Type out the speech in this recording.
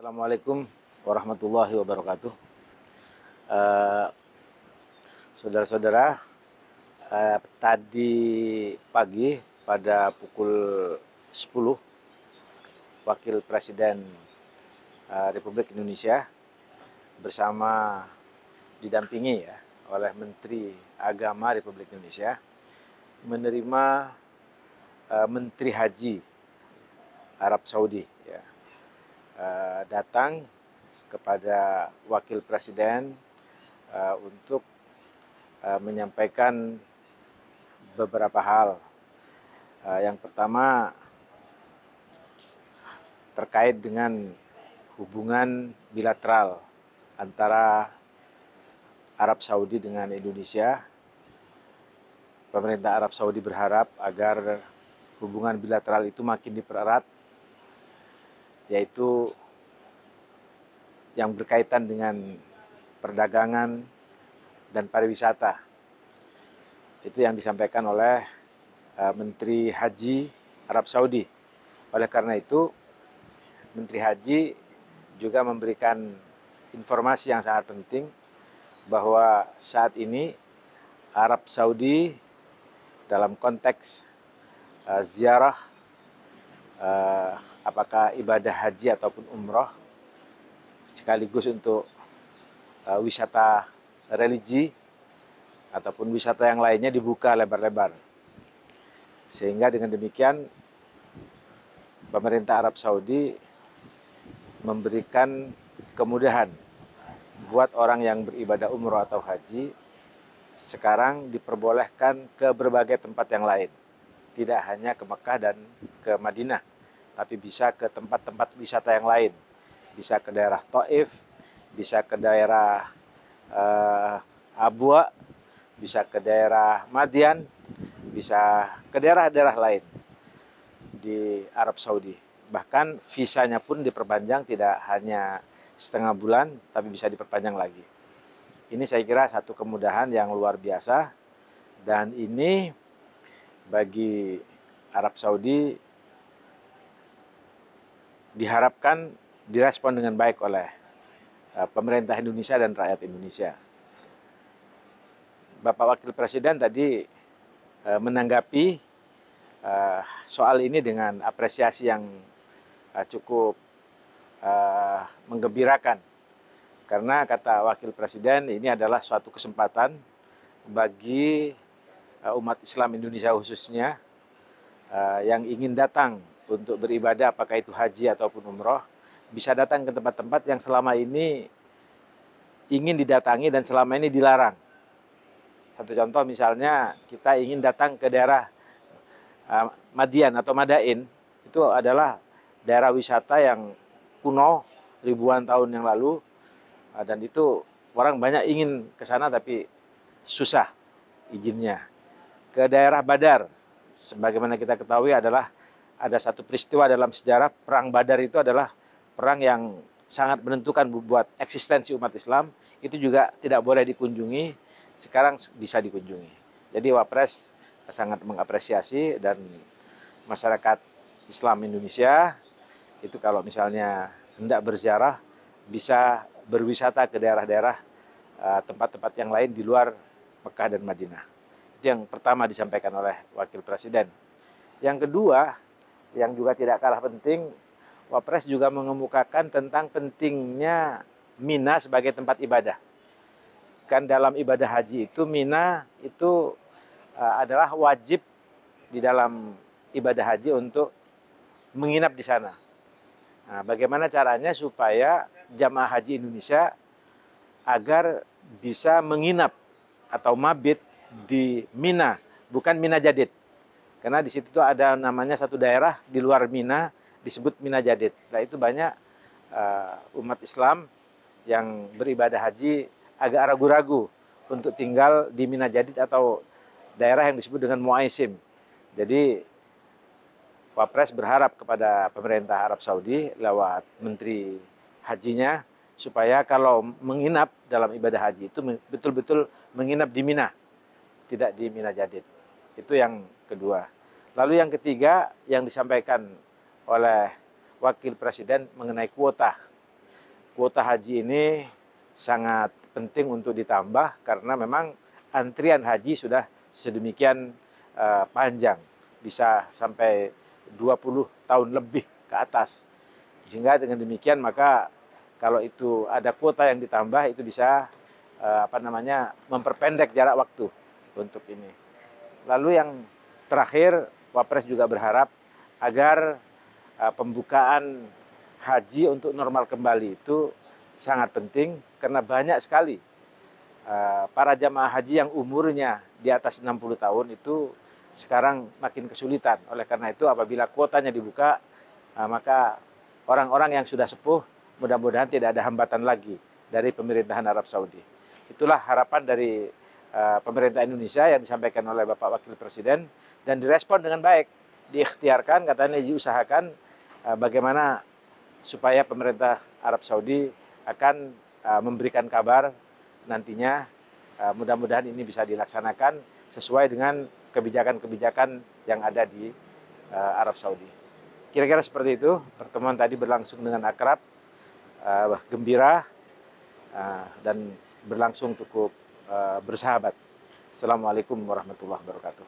Assalamualaikum warahmatullahi wabarakatuh. Eh, Saudara-saudara, tadi pagi pada pukul 10, Wakil Presiden Republik Indonesia bersama didampingi oleh Menteri Agama Republik Indonesia menerima Menteri Haji Arab Saudi datang kepada Wakil Presiden untuk menyampaikan beberapa hal. Yang pertama terkait dengan hubungan bilateral antara Arab Saudi dengan Indonesia. Pemerintah Arab Saudi berharap agar hubungan bilateral itu makin dipererat, yaitu yang berkaitan dengan perdagangan dan pariwisata. Itu yang disampaikan oleh Menteri Haji Arab Saudi. Oleh karena itu, Menteri Haji juga memberikan informasi yang sangat penting bahwa saat ini Arab Saudi dalam konteks ziarah, apakah ibadah haji ataupun umroh, sekaligus untuk wisata religi ataupun wisata yang lainnya dibuka lebar-lebar. Sehingga dengan demikian pemerintah Arab Saudi memberikan kemudahan buat orang yang beribadah umroh atau haji sekarang diperbolehkan ke berbagai tempat yang lain. Tidak hanya ke Mekah dan ke Madinah, tapi bisa ke tempat-tempat wisata yang lain. Bisa ke daerah Taif, bisa ke daerah Abwa, bisa ke daerah Madian, bisa ke daerah-daerah lain di Arab Saudi. Bahkan visanya pun diperpanjang, tidak hanya setengah bulan, tapi bisa diperpanjang lagi. Ini saya kira satu kemudahan yang luar biasa, dan ini bagi Arab Saudi diharapkan direspon dengan baik oleh pemerintah Indonesia dan rakyat Indonesia. Bapak Wakil Presiden tadi menanggapi soal ini dengan apresiasi yang cukup menggembirakan. Karena kata Wakil Presiden, ini adalah suatu kesempatan bagi umat Islam Indonesia khususnya yang ingin datang untuk beribadah, apakah itu haji ataupun umroh, bisa datang ke tempat-tempat yang selama ini ingin didatangi dan selama ini dilarang. Satu contoh misalnya, kita ingin datang ke daerah Madian atau Madain, itu adalah daerah wisata yang kuno ribuan tahun yang lalu, dan itu orang banyak ingin ke sana tapi susah izinnya. Ke daerah Badar, sebagaimana kita ketahui adalah ada satu peristiwa dalam sejarah, perang Badar itu adalah perang yang sangat menentukan buat eksistensi umat Islam, itu juga tidak boleh dikunjungi, sekarang bisa dikunjungi. Jadi Wapres sangat mengapresiasi, dan masyarakat Islam Indonesia itu kalau misalnya hendak berziarah bisa berwisata ke daerah-daerah tempat-tempat yang lain di luar Mekah dan Madinah. Itu yang pertama disampaikan oleh Wakil Presiden. Yang kedua, yang juga tidak kalah penting, Wapres juga mengemukakan tentang pentingnya Mina sebagai tempat ibadah. Kan dalam ibadah haji itu Mina itu adalah wajib di dalam ibadah haji untuk menginap di sana. Nah, bagaimana caranya supaya jamaah haji Indonesia agar bisa menginap atau mabit di Mina, bukan Mina Jadid. Karena di situ tuh ada namanya satu daerah di luar Mina disebut Mina Jadid. Nah, itu banyak umat Islam yang beribadah haji agak ragu-ragu untuk tinggal di Mina Jadid atau daerah yang disebut dengan Muaisim. Jadi Wapres berharap kepada pemerintah Arab Saudi lewat Menteri Hajinya supaya kalau menginap dalam ibadah haji itu betul-betul menginap di Mina, tidak di Mina Jadid. Itu yang kedua. Lalu yang ketiga yang disampaikan oleh Wakil Presiden mengenai kuota. kuota haji ini sangat penting untuk ditambah karena memang antrian haji sudah sedemikian panjang, bisa sampai 20 tahun lebih ke atas. Sehingga dengan demikian maka kalau itu ada kuota yang ditambah itu bisa memperpendek jarak waktu untuk ini. Lalu yang terakhir, Wapres juga berharap agar pembukaan haji untuk normal kembali itu sangat penting karena banyak sekali para jamaah haji yang umurnya di atas 60 tahun itu sekarang makin kesulitan. Oleh karena itu apabila kuotanya dibuka, maka orang-orang yang sudah sepuh mudah-mudahan tidak ada hambatan lagi dari pemerintahan Arab Saudi. Itulah harapan dari pemerintah Indonesia yang disampaikan oleh Bapak Wakil Presiden dan direspon dengan baik. Diikhtiarkan, katanya diusahakan bagaimana supaya pemerintah Arab Saudi akan memberikan kabar nantinya, mudah-mudahan ini bisa dilaksanakan sesuai dengan kebijakan-kebijakan yang ada di Arab Saudi. Kira-kira seperti itu, pertemuan tadi berlangsung dengan akrab, gembira, dan berlangsung cukup bersahabat. Assalamualaikum warahmatullahi wabarakatuh.